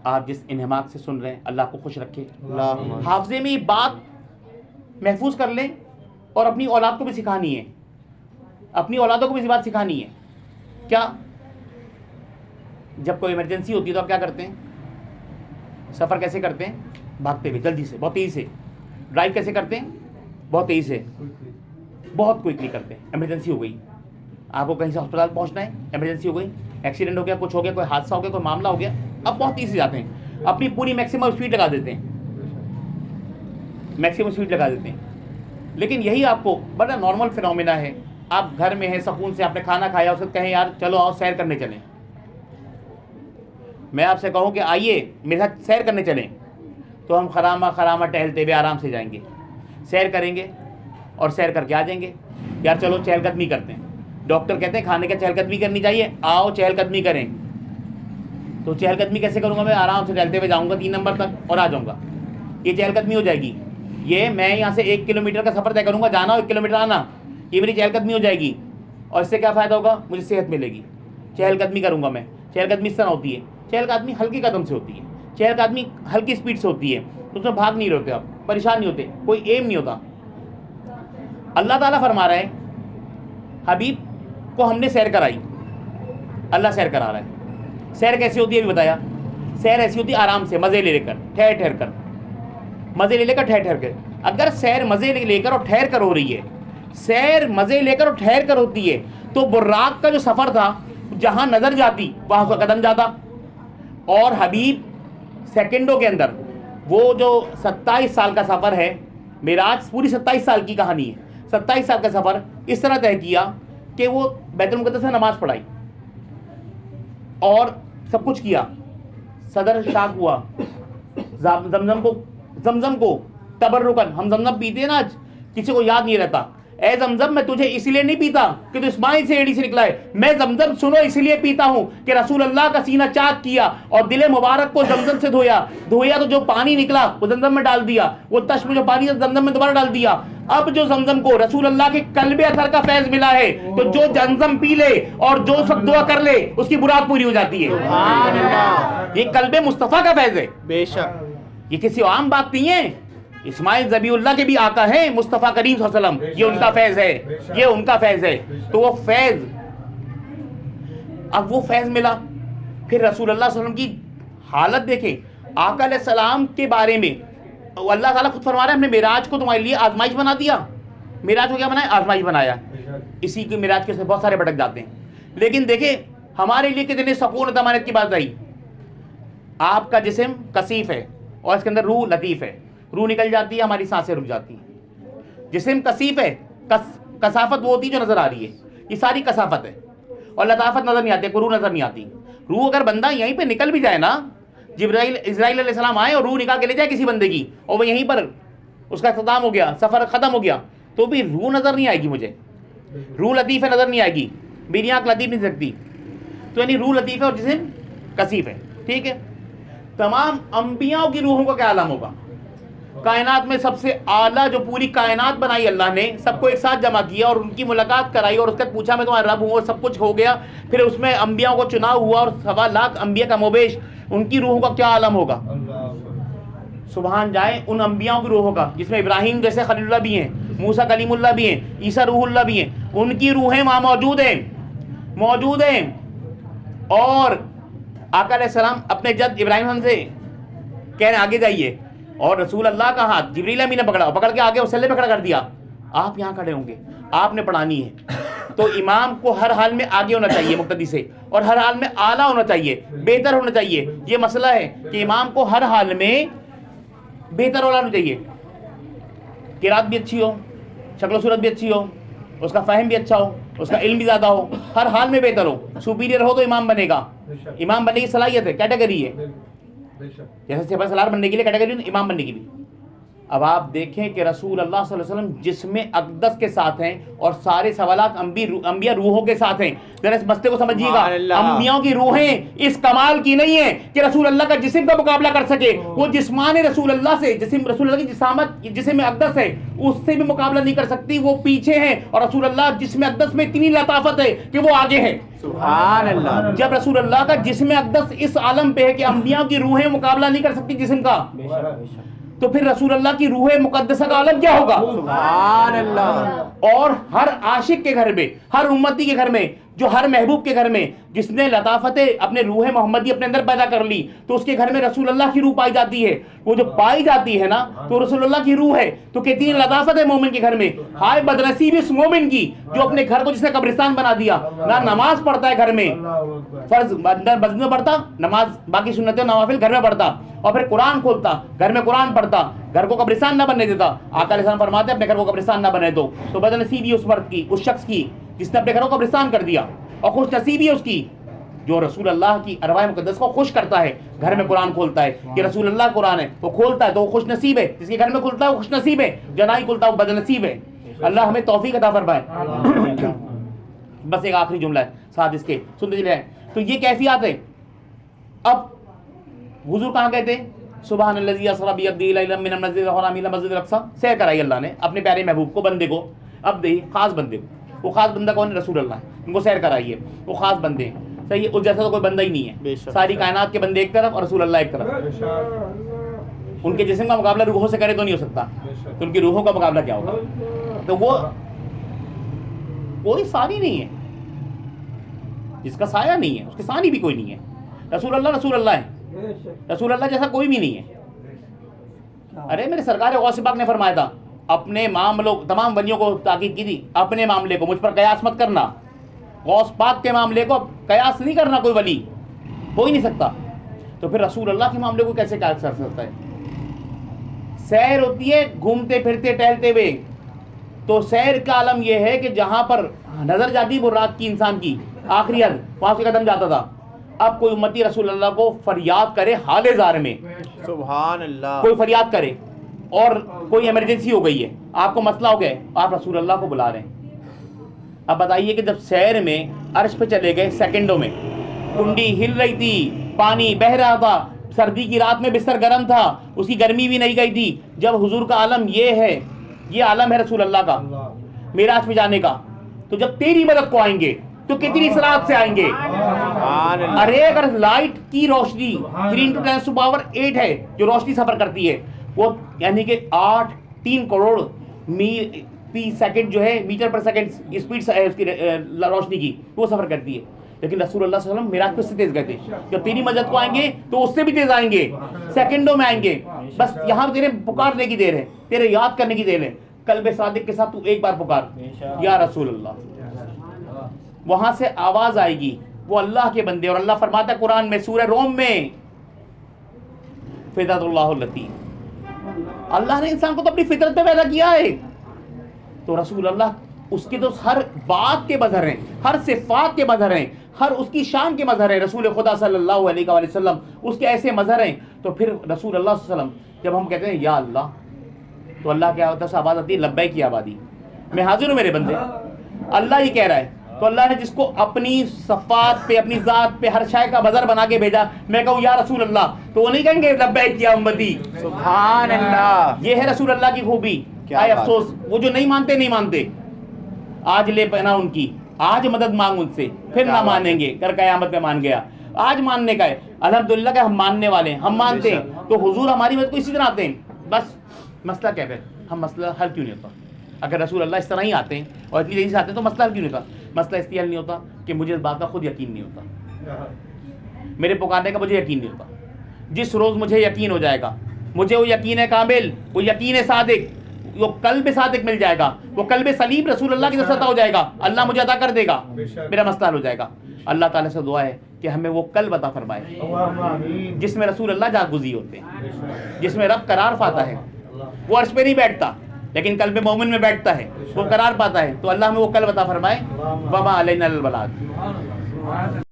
آپ جس انہماک سے سن رہے ہیں اللہ کو خوش رکھے. حافظے میں یہ بات محفوظ کر لیں اور اپنی اولاد کو بھی سکھانی ہے, اپنی اولادوں کو بھی یہ بات سکھانی ہے. کیا جب کوئی ایمرجنسی ہوتی ہے تو آپ کیا کرتے ہیں؟ سفر کیسے کرتے ہیں؟ بھاگتے ہوئے, جلدی سے, بہت تیزی سے. ڈرائیو کیسے کرتے ہیں؟ بہت تیزی سے, بہت کوئکلی کرتے ہیں. ایمرجنسی ہو گئی, آپ کو کہیں سے ہسپتال پہنچنا ہے, ایمرجنسی ہو گئی, ایکسیڈنٹ ہو گیا, کچھ ہو گیا, کوئی حادثہ ہو گیا, کوئی معاملہ ہو گیا, اب بہت تیزی سے جاتے ہیں, اپنی پوری میکسیمم اسپیڈ لگا دیتے ہیں, میکسیمم اسپیڈ لگا دیتے ہیں. لیکن یہی آپ کو بڑا نارمل فینومینا ہے. آپ گھر میں ہیں, سکون سے آپ نے کھانا کھایا, اس وقت کہیں یار چلو آؤ سیر کرنے چلیں. میں آپ سے کہوں کہ آئیے میرے ساتھ سیر کرنے چلیں, تو ہم خرامہ ٹہلتے ہوئے آرام سے جائیں گے, سیر کریں گے اور سیر کر کے آ جائیں گے. یار چلو چہل قدمی کرتے ہیں, ڈاکٹر کہتے ہیں کھانے کا چہل قدمی کرنی چاہیے, آؤ چہل قدمی کریں. تو چہل قدمی کیسے کروں گا؟ میں آرام سے ٹہلتے ہوئے جاؤں گا 3 نمبر تک اور آ جاؤں گا, یہ چہل قدمی ہو جائے گی. یہ میں یہاں سے 1 کلومیٹر کا سفر طے کروں گا, جانا ہو 1 کلومیٹر آنا, یہ میری چہل قدمی ہو جائے گی. اور اس سے کیا فائدہ ہوگا؟ مجھے صحت ملے گی. چہل قدمی کروں گا میں. چہل قدمی اس طرح ہوتی ہے, چہل قدمی ہلکی قدم سے ہوتی ہے, چہل قدمی ہلکی اسپیڈ سے ہوتی ہے, اس میں بھاگ نہیں رہتے, آپ پریشان نہیں ہوتے, کوئی ایم نہیں ہوتا. اللہ تعالیٰ فرما رہا ہے حبیب کو ہم نے سیر کرائی, اللہ سیر کرا رہا ہے. سیر کیسی ہوتی ہے ابھی بتایا؟ سیر ایسی ہوتی ہے آرام سے, مزے لے کر, ٹھہر کر, مزے لے کر, ٹھہر کر. اگر سیر مزے لے کر اور ٹھہر کر ہو رہی ہے, سیر مزے لے کر اور ٹھہر کر ہوتی ہے, تو براق کا جو سفر تھا جہاں نظر جاتی وہاں کا قدم جاتا. اور حبیب سیکنڈوں کے اندر, وہ جو 27 سال کا سفر ہے, معراج پوری 27 سال کی کہانی ہے, 27 سال کا سفر اس طرح طے کیا کہ وہ بیت المقدس میں نماز پڑھائی اور سب کچھ کیا. صدر شاک ہوا, زمزم کو تبرکن, ہم زمزم پیتے ہیں نا آج, کسی کو یاد نہیں رہتا, اے زمزم میں تجھے اس لیے نہیں پیتا کہ تو اسماعیل سے ایڑی سے نکلا ہے, میں زمزم سنو اس لیے پیتا ہوں کہ رسول اللہ کا سینہ چاک کیا اور دل مبارک کو زمزم سے دھویا تو جو پانی نکلا وہ زمزم میں ڈال دیا, وہ تشم جو پانی زمزم میں دوبارہ ڈال دیا. اب جو زمزم کو رسول اللہ کے قلب اطہر کا فیض ملا ہے, تو جو زمزم پی لے اور جو سب دعا کر لے اس کی مراد پوری ہو جاتی ہے. سبحان اللہ, یہ قلب مصطفیٰ کا فیض ہے, بے شک, یہ کسی عام بات نہیں ہے. اسماعیل ذبیح اللہ کے بھی آقا ہیں مصطفیٰ کریم صلی اللہ علیہ وسلم, یہ ان کا فیض ہے, یہ ان کا فیض ہے. تو وہ فیض, اب وہ فیض ملا, پھر رسول اللہ صلی اللہ علیہ وسلم کی حالت دیکھیں. آقا علیہ السلام کے بارے میں اللہ تعالیٰ خود فرما رہا ہے ہم نے معراج کو تمہارے لیے آزمائش بنا دیا. معراج کو کیا بنایا؟ آزمائش بنایا. اسی کے معراج کے بہت سارے بھٹک جاتے ہیں, لیکن دیکھیں ہمارے لیے کتنے سکون و طمانینت کی بات آئی. آپ کا جسم کثیف ہے اور اس کے اندر روح لطیف ہے, روح نکل جاتی ہے, ہماری سانسیں رک جاتی ہیں. جسم کثیف ہے, کثافت وہ ہوتی ہے جو نظر آ رہی ہے, یہ ساری کثافت ہے, اور لطافت نظر نہیں آتی, کوئی روح نظر نہیں آتی. روح اگر بندہ یہیں پہ نکل بھی جائے نا, اسرائیل علیہ السلام آئے اور روح نکال کے لے جائے کسی بندے کی, اور وہ یہیں پر اس کا اختتام ہو گیا, سفر ختم ہو گیا, تو بھی روح نظر نہیں آئے گی مجھے. روح لطیف ہے, نظر نہیں آئے گی, میری آنکھ لطیف نہیں سکتی. تو یعنی روح لطیف ہے اور جسم کثیف ہے, ٹھیک ہے. تمام انبیاء کی روحوں کا کیا عالم ہوگا؟ کائنات میں سب سے اعلیٰ جو پوری کائنات بنائی اللہ نے, سب کو ایک ساتھ جمع کیا اور ان کی ملاقات کرائی اور اس کے پوچھا میں تمہارا رب ہوں, اور سب کچھ ہو گیا. پھر اس میں انبیاء کو چناؤ ہوا اور 1.25 لاکھ انبیاء کا موبیش, ان کی روحوں کا کیا عالم ہوگا؟ سبحان جائے ان انبیاء کی روحوں کا, جس میں ابراہیم جیسے خلیل اللہ بھی ہیں, موسیٰ کلیم اللہ بھی ہیں, عیسیٰ روح اللہ بھی ہیں, ان کی روحیں وہاں موجود ہیں. اور آقا علیہ السلام اپنے جد ابراہیم سے کہہ رہے ہیں آگے جائیے, اور رسول اللہ کا ہاتھ جبریل امین نے پکڑ کے آگے مسلح پہ کھڑا کر دیا, آپ یہاں کھڑے ہوں گے, آپ نے پڑھانی ہے. تو امام کو ہر حال میں آگے ہونا چاہیے مقتدی سے, اور ہر حال میں اعلیٰ ہونا چاہیے, بہتر ہونا چاہیے. یہ مسئلہ ہے کہ امام کو ہر حال میں بہتر ہونا چاہیے, قرات بھی اچھی ہو, شکل و صورت بھی اچھی ہو, اس کا فہم بھی اچھا ہو, اس کا علم بھی زیادہ ہو, ہر حال میں بہتر ہو. سپیریئر ہو تو امام بنے گا, امام بننے کی صلاحیت ہے, کیٹیگری ہے. جیسے سپہ سالار بننے کے لیے کیٹیگری, امام بننے کی بھی. اب آپ دیکھیں کہ رسول اللہ صلی اللہ علیہ وسلم جسم اقدس کے ساتھ ہیں اور سارے سوالات انبیاء روحوں کے ساتھ ہیں. ذرا اس مسئلے کو سمجھیے گا, انبیاء کی روحیں اس کمال کی نہیں ہیں کہ رسول اللہ کا جسم کا مقابلہ کر سکے. وہ جسمان رسول اللہ سے, رسول اللہ کی جسامت جسم اقدس ہے, اس سے بھی مقابلہ نہیں کر سکتی, وہ پیچھے ہیں. اور رسول اللہ جسم اقدس میں اتنی لطافت ہے کہ وہ آگے ہے. سبحان اللہ. جب رسول اللہ کا جسم اقدس اس عالم پہ ہے کہ انبیاء کی روحیں مقابلہ نہیں کر سکتی جسم کا، تو پھر رسول اللہ کی روح مقدسہ کا عالم کیا ہوگا؟ سبحان اللہ. اور ہر عاشق کے گھر میں، ہر امتی کے گھر میں، جو ہر محبوب کے گھر میں جس نے لطافت اپنے روح محمدی اپنے اندر پیدا کر لی، تو اس کے گھر میں رسول اللہ کی روح پائی جاتی ہے. وہ جو پائی جاتی ہے نا تو رسول اللہ کی روح ہے. تو کتنی لطافت ہے مومن کے گھر میں. ہائے بدنصیب اس مومن کی جو اپنے گھر کو جس نے قبرستان بنا دیا، نہ نماز پڑھتا ہے گھر میں، فرض اندر مسجد میں پڑھتا، نماز باقی سنتیں و نوافل گھر میں پڑھتا، اور پھر قرآن کھولتا، گھر میں قرآن پڑھتا، گھر کو قبرستان نہ بننے دیتا. آقا علیہ السلام فرماتے ہیں اپنے گھر کو قبرستان نہ بنے دو. تو بدنصیبی اس مرد کی، اس شخص کی جس نے اپنے گھر کو قبرستان کر دیا، اور خوش نصیبی اس کی جو رسول اللہ کی ارواح مقدس کو خوش کرتا ہے، گھر میں قرآن کھولتا ہے کہ رسول اللہ قرآن ہے، وہ کھولتا ہے تو وہ خوش نصیب ہے. جس کے گھر میں کھلتا ہے وہ خوش نصیب ہے، جو نہیں کھلتا وہ بد نصیب ہے. اللہ ہمیں توفیق عطا فرمائے. بس ایک آخری جملہ ہے ساتھ اس کے سنتے چلے. تو یہ کیفیات ہے. اب حضور کہاں گئے تھے؟ سبحان الذی اسری بعبدہ لیلا من المسجد الحرام الی المسجد الاقصی. سیر کرائی اللہ نے اپنے پیارے محبوب کو، بندے کو. اب دیکھیے خاص بندے کو، وہ خاص بندہ کون ہے؟ رسول اللہ. ان کو سیر کرائیے، وہ خاص بندے ہیں. صحیح ہے، اس جیسا تو کوئی بندہ ہی نہیں ہے. ساری کائنات کے بندے ایک طرف اور رسول اللہ ایک طرف. ان کے جسم کا مقابلہ روحوں سے کرے تو نہیں ہو سکتا، تو ان کی روحوں کا مقابلہ کیا ہوگا؟ تو وہ کوئی ثانی نہیں ہے جس کا سایہ نہیں ہے، اس کے ثانی بھی کوئی نہیں ہے. رسول اللہ ہے. رسول اللہ جیسا کوئی بھی نہیں ہے. ارے میرے سرکار غوث پاک نے فرمایا تھا، اپنے معاملوں تمام ولیوں کو تاکید کی تھی، اپنے معاملے کو مجھ پر قیاس مت کرنا. غوث پاک کے معاملے کو قیاس نہیں کرنا، کوئی ولی ہو ہی نہیں سکتا. تو پھر رسول اللہ کے معاملے کو کیسے قیاس کر سکتا ہے؟ سیر ہوتی ہے گھومتے پھرتے ٹہلتے ہوئے. تو سیر کا عالم یہ ہے کہ جہاں پر نظر جاتی وہ رات کی انسان کی آخری حد، وہاں سے قدم جاتا تھا. اب کوئی امتی رسول اللہ کو فریاد کرے حال زار میں، سبحان اللہ، کوئی فریاد کرے اور کوئی ایمرجنسی ہو گئی ہے، آپ کو مسئلہ ہو گیا ہے، آپ رسول اللہ کو بلا رہے ہیں. اب بتائیے کہ جب سیر میں عرش پہ چلے گئے، سیکنڈوں میں کنڈی ہل رہی تھی، پانی بہہ رہا تھا، سردی کی رات میں بستر گرم تھا، اس کی گرمی بھی نہیں گئی تھی. جب حضور کا عالم یہ ہے، یہ عالم ہے رسول اللہ کا معراج میں جانے کا. تو جب تیری مدد کو آئیں گے تو کتنی سرعت سے آئیں گے؟ ارے اگر لائٹ کی روشنی 3×10⁸ ہے جو روشنی سفر کرتی ہے، وہ یعنی کہ 3 کروڑ فی سیکنڈ جو ہے میٹر پر سیکنڈ اسپیڈ ہے اس کی روشنی کی، وہ سفر کرتی ہے. لیکن رسول اللہ صلی اللہ علیہ وسلم معراج پہ اس سے تیز گئے تھے. جب تیری مدد کو آئیں گے تو اس سے بھی تیز آئیں گے، سیکنڈوں میں آئیں گے. بس یہاں تیرے پکارنے کی دیر ہے، تیرے یاد کرنے کی دیر ہے. قلب صادق کے ساتھ تو ایک بار پکار یا رسول اللہ، وہاں سے آواز آئے گی. وہ اللہ کے بندے، اور اللہ فرماتا ہے قرآن میں سورہ روم میں، فطرت اللہ التی، اللہ نے انسان کو تو اپنی فطرت پہ پیدا کیا ہے. تو رسول اللہ اس کے تو ہر بات کے مظہر ہیں، ہر صفات کے مظہر ہیں، ہر اس کی شان کے مظہر ہیں. رسول خدا صلی اللہ علیہ وآلہ وسلم اس کے ایسے مظہر ہیں. تو پھر رسول اللہ صلی اللہ علیہ وسلم جب ہم کہتے ہیں یا اللہ، تو اللہ کیا ہوتا ہے؟ آواز آتی ہے لبیک کی آبادی، میں حاضر ہوں میرے بندے. اللہ یہ کہہ رہا ہے. تو اللہ نے جس کو اپنی صفات پہ، اپنی ذات پہ ہر شے کا مظہر بنا کے بھیجا، میں کہوں یا رسول اللہ، تو وہ نہیں کہیں گے لبیک یا امتی. سبحان اللہ، یہ ہے رسول اللہ کی خوبی. آئے افسوس وہ جو نہیں مانتے نہیں مانتے. آج لے پہنا ان کی، آج مدد مانگ ان سے، پھر نہ مانیں گے کر قیامت میں مان گیا. آج ماننے کا ہے الحمدللہ کہ ہم ماننے والے ہیں، ہم مانتے ہیں. تو حضور ہماری مدد کو اسی طرح آتے ہیں. بس مسئلہ کیا ہے؟ ہم مسئلہ حل کیوں نہیں ہوتا؟ اگر رسول اللہ اس طرح ہی آتے ہیں اور اتنی تیزی سے آتے ہیں تو مسئلہ حل کیوں نہیں ہوتا؟ مسئلہ اس لیے حل نہیں ہوتا کہ مجھے اس بات کا خود یقین نہیں ہوتا، میرے پکارنے کا مجھے یقین نہیں ہوتا. جس روز مجھے یقین ہو جائے گا، مجھے وہ یقین ہے کامل، وہ یقین صادق، وہ قلب صادق مل جائے گا، وہ قلب سلیم رسول اللہ کی طرف سے عطا ہو جائے گا، اللہ مجھے عطا کر دے گا، میرا مسئلہ حل ہو جائے گا. اللہ تعالیٰ سے دعا ہے کہ ہمیں وہ قلب عطا فرمائے جس میں رسول اللہ جاگزی ہوتے ہیں، جس میں رب قرار پاتا ہے. وہ عرش پہ نہیں بیٹھتا لیکن قلب مومن میں بیٹھتا ہے، وہ قرار پاتا ہے. تو اللہ ہمیں وہ قلب عطا فرمائے. وما علینا البلاغ.